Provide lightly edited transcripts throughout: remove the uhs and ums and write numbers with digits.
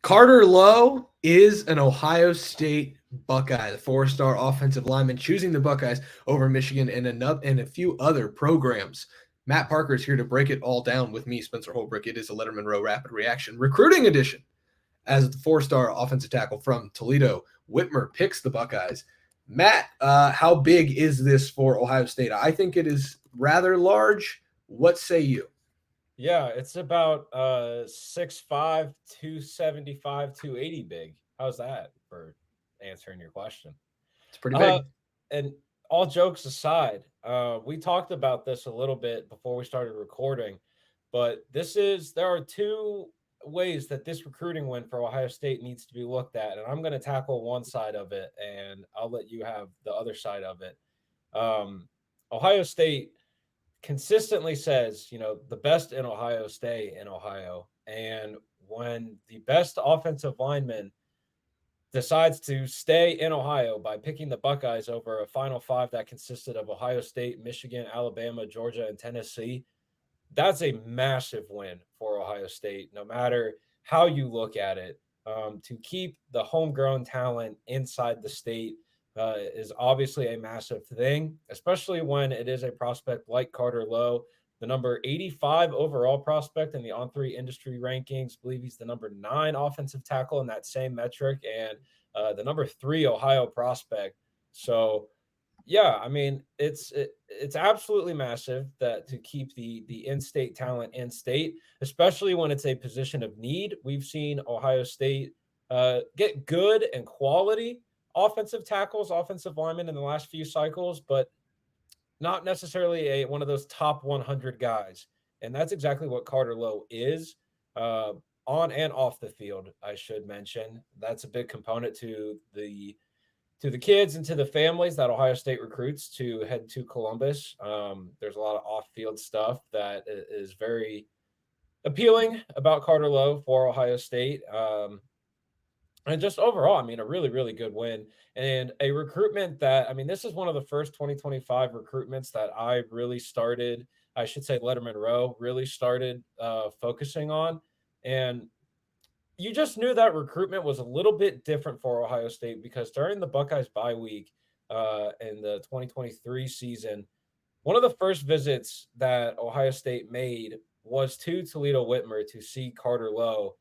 Carter Lowe is an Ohio State Buckeye, the four-star offensive lineman, choosing the Buckeyes over Michigan and a few other programs. Matt Parker is here to break it all down with me, Spencer Holbrook. It is a Lettermen Row Rapid Reaction recruiting edition. As the four-star offensive tackle from Toledo, Whitmer picks the Buckeyes. Matt, how big is this for Ohio State? I think it is rather large. What say you? Yeah, it's about 6'5", 275, 280 big. How's that for answering your question? It's pretty Uh, big. and all jokes aside, we talked about this a little bit before we started recording, but there are two ways that this recruiting win for Ohio State needs to be looked at, and I'm going to tackle one side of it, and I'll let you have the other side of it. Ohio State consistently says, the best in Ohio stay in Ohio. And when the best offensive lineman decides to stay in Ohio by picking the Buckeyes over a Final Five that consisted of Ohio State, Michigan, Alabama, Georgia, and Tennessee, that's a massive win for Ohio State, no matter how you look at it. To keep the homegrown talent inside the state is obviously a massive thing, especially when it is a prospect like Carter Lowe, the number 85 overall prospect in the On3 industry rankings. I believe he's the number 9 offensive tackle in that same metric, and the number 3 Ohio prospect. So, yeah, I mean, it's absolutely massive that to keep the in-state talent in state, especially when it's a position of need. We've seen Ohio State get good and quality offensive tackles, offensive linemen in the last few cycles, but not necessarily one of those top 100 guys. And that's exactly what Carter Lowe is. On and off the field, I should mention. That's a big component to the kids and to the families that Ohio State recruits to head to Columbus. There's a lot of off-field stuff that is very appealing about Carter Lowe for Ohio State. And just overall, I mean, a really, really good win and a recruitment that, I mean, this is one of the first 2025 recruitments that I really started, I should say Lettermen Row really started focusing on. And you just knew that recruitment was a little bit different for Ohio State because during the Buckeyes bye week in the 2023 season, one of the first visits that Ohio State made was to Toledo Whitmer to see Carter Lowe.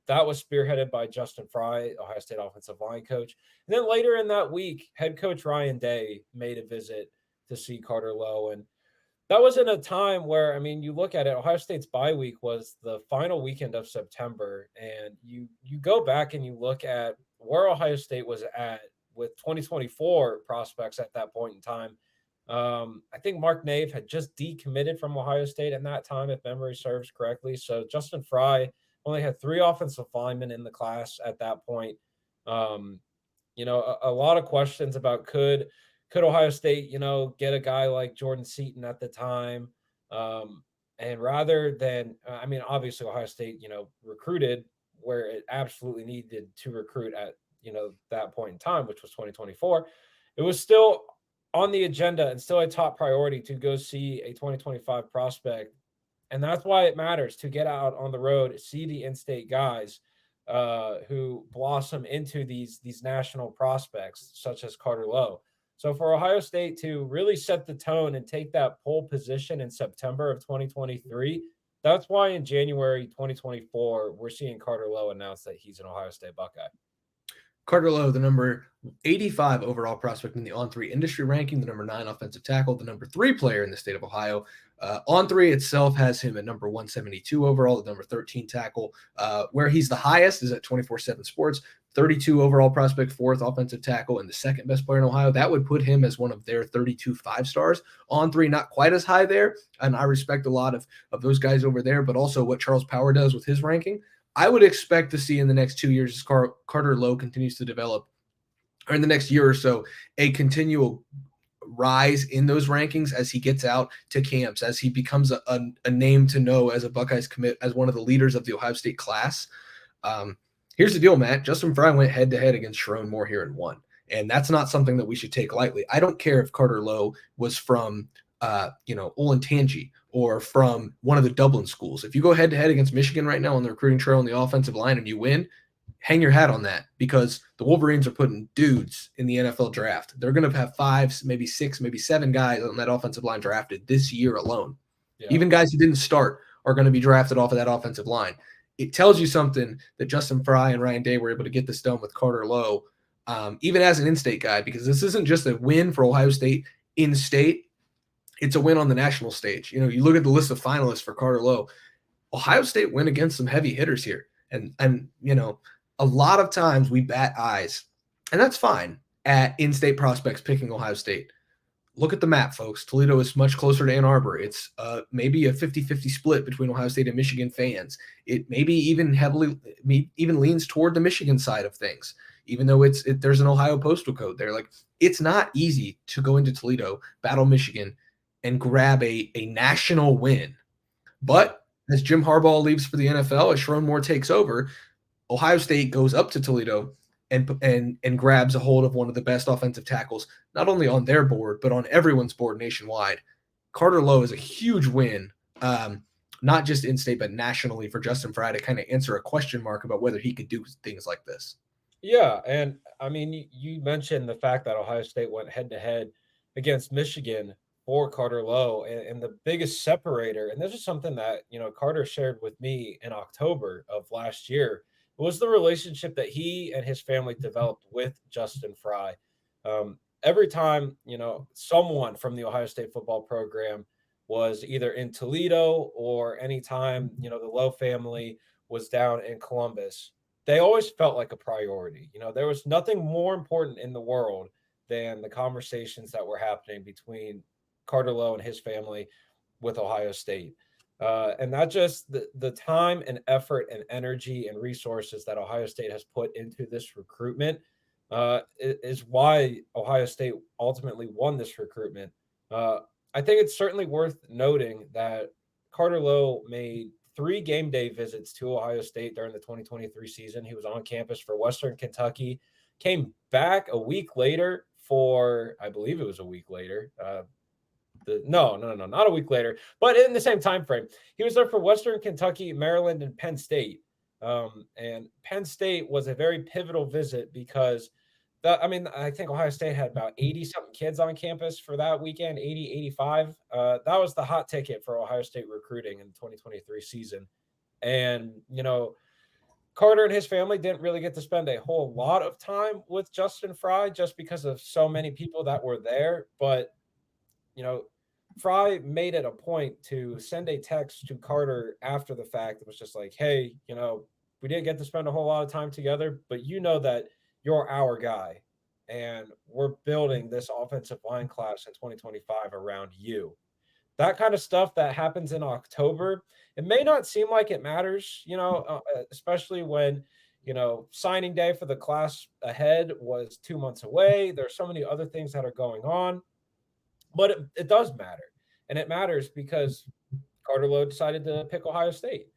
That was spearheaded by Justin Fry, Ohio State offensive line coach. And then later in that week, head coach Ryan Day made a visit to see Carter Lowe. And that was in a time where, I mean, you look at it, Ohio State's bye week was the final weekend of September, and you go back and you look at where Ohio State was at with 2024 prospects at that point in time. I think Mark Nave had just decommitted from Ohio State at that time, if memory serves correctly. So Justin Fry only had 3 offensive linemen in the class at that point. Um, a lot of questions about could Ohio State, get a guy like Jordan Seaton at the time? And rather than, I mean, obviously Ohio State, recruited where it absolutely needed to recruit at, that point in time, which was 2024. It was still on the agenda and still a top priority to go see a 2025 prospect. And that's why it matters to get out on the road, see the in-state guys who blossom into these national prospects, such as Carter Lowe. So for Ohio State to really set the tone and take that pole position in September of 2023, that's why in January 2024, we're seeing Carter Lowe announce that he's an Ohio State Buckeye. Carter Lowe, the number 85 overall prospect in the On3 industry ranking, the number 9 offensive tackle, the number 3 player in the state of Ohio. On3 itself has him at number 172 overall, the number 13 tackle. Where he's the highest is at 24/7 Sports, 32 overall prospect, 4th offensive tackle, and the second best player in Ohio. That would put him as one of their 32 5-stars. On3, not quite as high there, and I respect a lot of those guys over there, but also what Charles Power does with his ranking. I would expect to see in the next 2 years as Carter Lowe continues to develop, or in the next year or so, a continual rise in those rankings as he gets out to camps, as he becomes a name to know as a Buckeyes commit, as one of the leaders of the Ohio State class. Here's the deal, Matt. Justin Fry went head-to-head against Sharon Moore here and won. And that's not something that we should take lightly. I don't care if Carter Lowe was from Olentangy or from one of the Dublin schools. If you go head to head against Michigan right now on the recruiting trail on the offensive line and you win, hang your hat on that, because the Wolverines are putting dudes in the NFL draft. They're going to have 5, maybe 6, maybe 7 guys on that offensive line drafted this year alone. Yeah. Even guys who didn't start are going to be drafted off of that offensive line. It tells you something that Justin Fry and Ryan Day were able to get this done with Carter Lowe, even as an in-state guy, because this isn't just a win for Ohio State in-state. It's a win on the national stage. You look at the list of finalists for Carter Lowe. Ohio State went against some heavy hitters here. And a lot of times we bat eyes, and that's fine, at in-state prospects picking Ohio State. Look at the map, folks. Toledo is much closer to Ann Arbor. It's maybe a 50-50 split between Ohio State and Michigan fans. It maybe even leans toward the Michigan side of things, even though there's an Ohio postal code there. Like, it's not easy to go into Toledo, battle Michigan, and grab a national win. But as Jim Harbaugh leaves for the NFL, as Sherrone Moore takes over, Ohio State goes up to Toledo and grabs a hold of one of the best offensive tackles, not only on their board, but on everyone's board nationwide. Carter Lowe is a huge win, not just in-state, but nationally, for Justin Fry to kind of answer a question mark about whether he could do things like this. Yeah, and I mean, you mentioned the fact that Ohio State went head-to-head against Michigan for Carter Lowe, and the biggest separator, and this is something that, Carter shared with me in October of last year, was the relationship that he and his family developed with Justin Fry. Every time, someone from the Ohio State football program was either in Toledo, or anytime, the Lowe family was down in Columbus, they always felt like a priority. There was nothing more important in the world than the conversations that were happening between Carter Lowe and his family with Ohio State. And not just the time and effort and energy and resources that Ohio State has put into this recruitment is why Ohio State ultimately won this recruitment. I think it's certainly worth noting that Carter Lowe made 3 game day visits to Ohio State during the 2023 season. He was on campus for Western Kentucky, came back a week later for, I believe it was a week later, no, not a week later, but in the same time frame. He was there for Western Kentucky, Maryland, and Penn State. And Penn State was a very pivotal visit because I think Ohio State had about 80-something kids on campus for that weekend, 80, 85. That was the hot ticket for Ohio State recruiting in the 2023 season. And, Carter and his family didn't really get to spend a whole lot of time with Justin Fry just because of so many people that were there. But, Fry made it a point to send a text to Carter after the fact. It was just like, hey, we didn't get to spend a whole lot of time together, but that you're our guy, and we're building this offensive line class in 2025 around you. That kind of stuff that happens in October, it may not seem like it matters, especially when, signing day for the class ahead was 2 months away. There's so many other things that are going on. But it does matter, and it matters because Carter Lowe decided to pick Ohio State.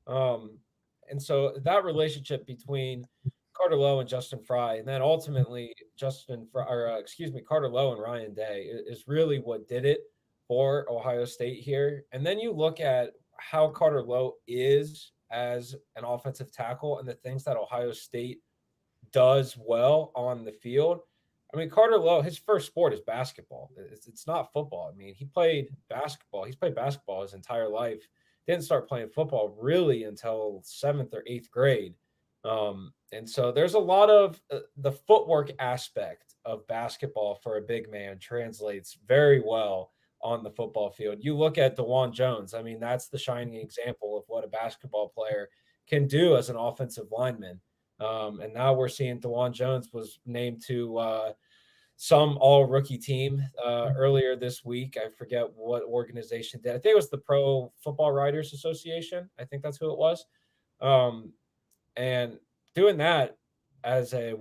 And so that relationship between Carter Lowe and Justin Fry, and then ultimately Carter Lowe and Ryan Day is really what did it for Ohio State here. And then you look at how Carter Lowe is as an offensive tackle and the things that Ohio State does well on the field. I mean, Carter Lowe, his first sport is basketball. It's not football. I mean, he played basketball. He's played basketball his entire life. Didn't start playing football really until 7th or 8th grade. And so there's a lot of the footwork aspect of basketball for a big man translates very well on the football field. You look at DeJuan Jones. I mean, that's the shining example of what a basketball player can do as an offensive lineman. And now we're seeing DeJuan Jones was named to some all-rookie team earlier this week. I forget what organization did. I think it was the Pro Football Writers Association. I think that's who it was. And doing that as he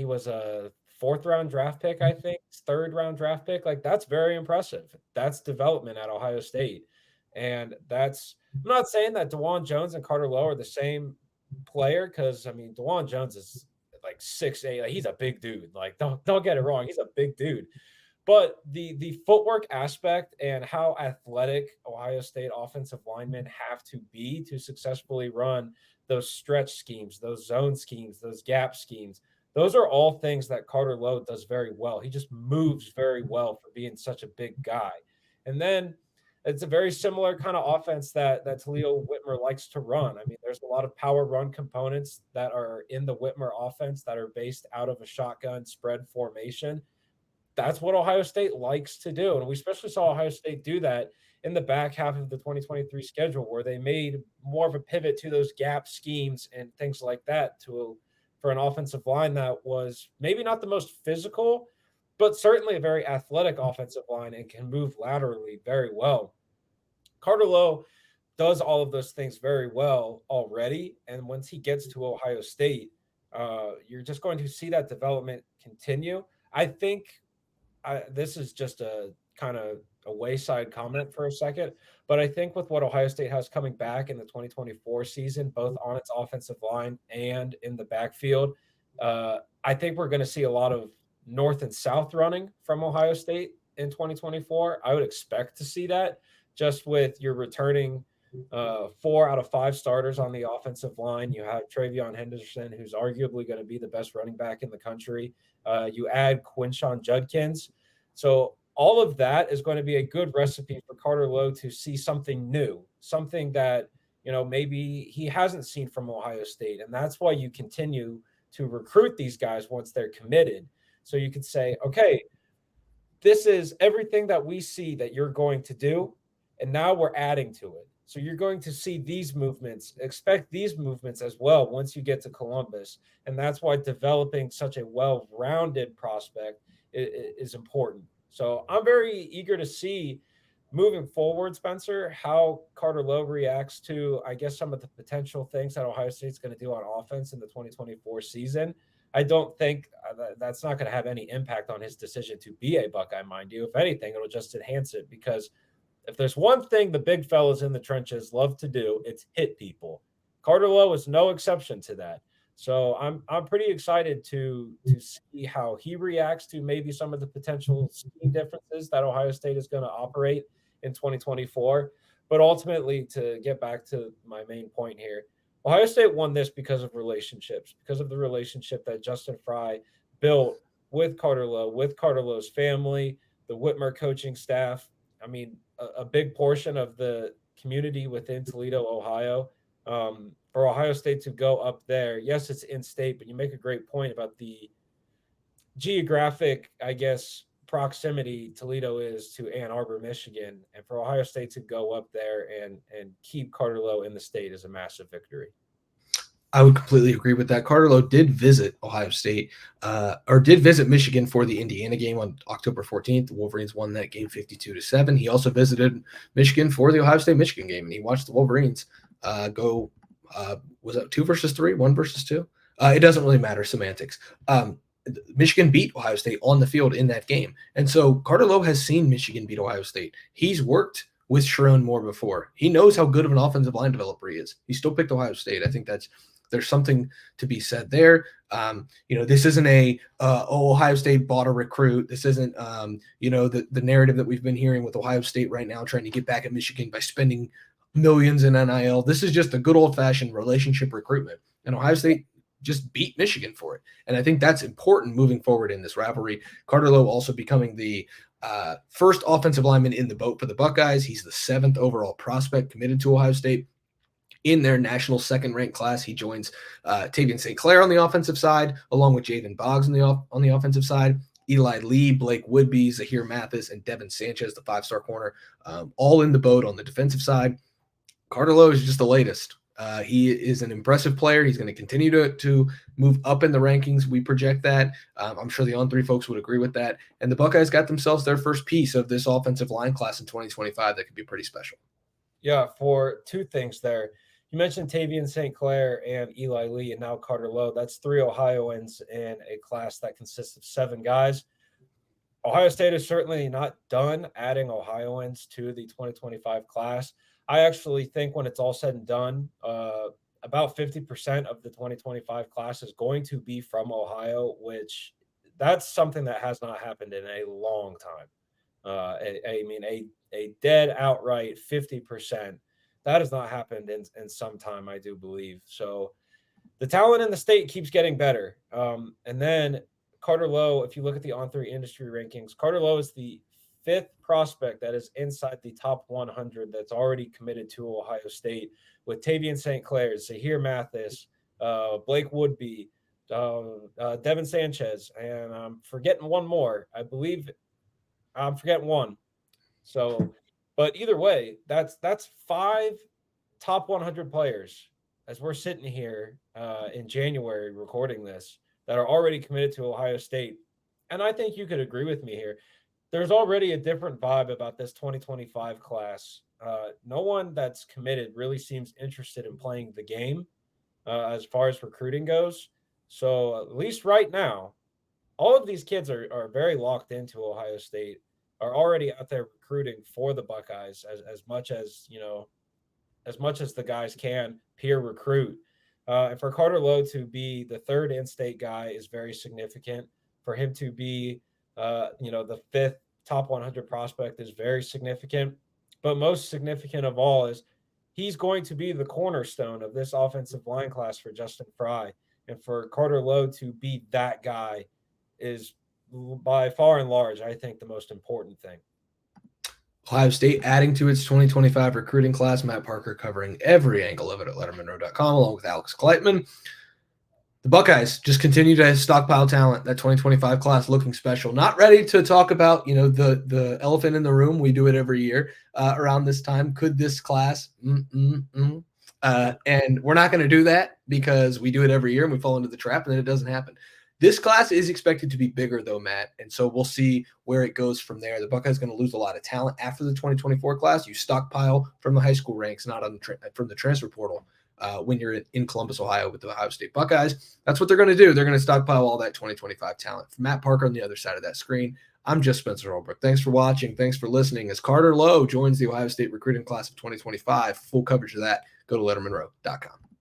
was a 4th-round draft pick, I think, 3rd-round draft pick. Like, that's very impressive. That's development at Ohio State. And I'm not saying that DeJuan Jones and Carter Lowe are the same player, because DeJuan Jones is like 6'8". Like, he's a big dude. Like, don't get it wrong, he's a big dude. But the footwork aspect and how athletic Ohio State offensive linemen have to be to successfully run those stretch schemes, those zone schemes, those gap schemes, those are all things that Carter Lowe does very well. He just moves very well for being such a big guy. And then it's a very similar kind of offense that Toledo Whitmer likes to run. I mean, there's a lot of power run components that are in the Whitmer offense that are based out of a shotgun spread formation. That's what Ohio State likes to do. And we especially saw Ohio State do that in the back half of the 2023 schedule, where they made more of a pivot to those gap schemes and things like that for an offensive line that was maybe not the most physical, but certainly a very athletic offensive line and can move laterally very well. Carter Lowe does all of those things very well already. And once he gets to Ohio State, you're just going to see that development continue. I think this is just a kind of a wayside comment for a second, but I think with what Ohio State has coming back in the 2024 season, both on its offensive line and in the backfield, I think we're going to see a lot of north and south running from Ohio State in 2024. I would expect to see that just with your returning 4 out of 5 starters on the offensive line. You have Travion Henderson, who's arguably going to be the best running back in the country. You add Quinshon Judkins. So all of that is going to be a good recipe for Carter Lowe to see something new, something that, maybe he hasn't seen from Ohio State. And that's why you continue to recruit these guys once they're committed. So you could say, okay, this is everything that we see that you're going to do. And now we're adding to it. So you're going to see these movements, expect these movements as well once you get to Columbus. And that's why developing such a well-rounded prospect is important. So I'm very eager to see moving forward, Spencer, how Carter Lowe reacts to, I guess, some of the potential things that Ohio State's going to do on offense in the 2024 season. I don't think that's not going to have any impact on his decision to be a Buckeye, mind you. If anything, it'll just enhance it, because if there's one thing the big fellas in the trenches love to do, it's hit people. Carter Lowe is no exception to that. So I'm pretty excited to see how he reacts to maybe some of the potential scheme differences that Ohio State is going to operate in 2024. But ultimately, to get back to my main point here, Ohio State won this because of relationships, because of the relationship that Justin Fry built with Carter Lowe, with Carter Lowe's family, the Whitmer coaching staff. I mean, a big portion of the community within Toledo, Ohio, for Ohio State to go up there. Yes, it's in state, but you make a great point about the geographic, I guess, proximity Toledo is to Ann Arbor, Michigan, and for Ohio State to go up there and keep Carter Lowe in the state is a massive victory. I would completely agree with that. Carter Lowe did visit Ohio State, or did visit Michigan for the Indiana game on October 14th. The Wolverines won that game 52-7. He also visited Michigan for the Ohio State-Michigan game, and he watched the Wolverines go, was that 2 versus 3, 1 versus 2? It doesn't really matter, semantics. Michigan beat Ohio State on the field in that game. And so Carter Lowe has seen Michigan beat Ohio State. He's worked with Sharon Moore before. He knows how good of an offensive line developer he is. He still picked Ohio State. I think there's something to be said there. This isn't Ohio State bought a recruit. This isn't, the narrative that we've been hearing with Ohio State right now, trying to get back at Michigan by spending millions in NIL. This is just a good old fashioned relationship recruitment. And Ohio State just beat Michigan for it. And I think that's important moving forward in this rivalry. Carter Lowe also becoming the first offensive lineman in the boat for the Buckeyes. He's the 7th overall prospect committed to Ohio State. In their national second-ranked class, he joins Tavian St. Clair on the offensive side, along with Javen Boggs on the offensive side. Eli Lee, Blake Woodby, Zahir Mathis, and Devin Sanchez, the 5-star corner, all in the boat on the defensive side. Carter Lowe is just the latest. He is an impressive player. He's going to continue to move up in the rankings. We project that. I'm sure the On3 folks would agree with that. And the Buckeyes got themselves their first piece of this offensive line class in 2025 that could be pretty special. Yeah, for 2 things there. You mentioned Tavian St. Clair and Eli Lee, and now Carter Lowe. That's 3 Ohioans in a class that consists of 7 guys. Ohio State is certainly not done adding Ohioans to the 2025 class. I actually think when it's all said and done, about 50% of the 2025 class is going to be from Ohio, which that's something that has not happened in a long time. I mean, a dead outright 50%. That has not happened in some time, I do believe. So the talent in the state keeps getting better. And then Carter Lowe, if you look at the On3 industry rankings, Carter Lowe is the 5th prospect that is inside the top 100 that's already committed to Ohio State, with Tavian St. Clair, Zahir Mathis, Blake Woodby, Devin Sanchez, and I'm forgetting one more. I believe I'm forgetting one. So, but either way, that's 5 top 100 players as we're sitting here in January recording this that are already committed to Ohio State. And I think you could agree with me here. There's already a different vibe about this 2025 class. No one that's committed really seems interested in playing the game as far as recruiting goes. So at least right now, all of these kids are very locked into Ohio State, are already out there recruiting for the Buckeyes as much as, as much as the guys can peer recruit. And for Carter Lowe to be the 3rd in-state guy is very significant. For him to be, the 5th top 100 prospect is very significant. But most significant of all is he's going to be the cornerstone of this offensive line class for Justin Fry. And for Carter Lowe to be that guy is by far and large, I think, the most important thing. Ohio State adding to its 2025 recruiting class. Matt Parker covering every angle of it at lettermenrow.com, along with Alex Kleitman. The Buckeyes just continue to stockpile talent. That 2025 class looking special. Not ready to talk about, the elephant in the room. We do it every year around this time. Could this class? And we're not going to do that because we do it every year and we fall into the trap and then it doesn't happen. This class is expected to be bigger, though, Matt, and so we'll see where it goes from there. The Buckeyes going to lose a lot of talent after the 2024 class. You stockpile from the high school ranks, not from the transfer portal when you're in Columbus, Ohio with the Ohio State Buckeyes. That's what they're going to do. They're going to stockpile all that 2025 talent. For Matt Parker on the other side of that screen, I'm just Spencer Holbrook. Thanks for watching. Thanks for listening. As Carter Lowe joins the Ohio State recruiting class of 2025, full coverage of that, go to lettermenrow.com.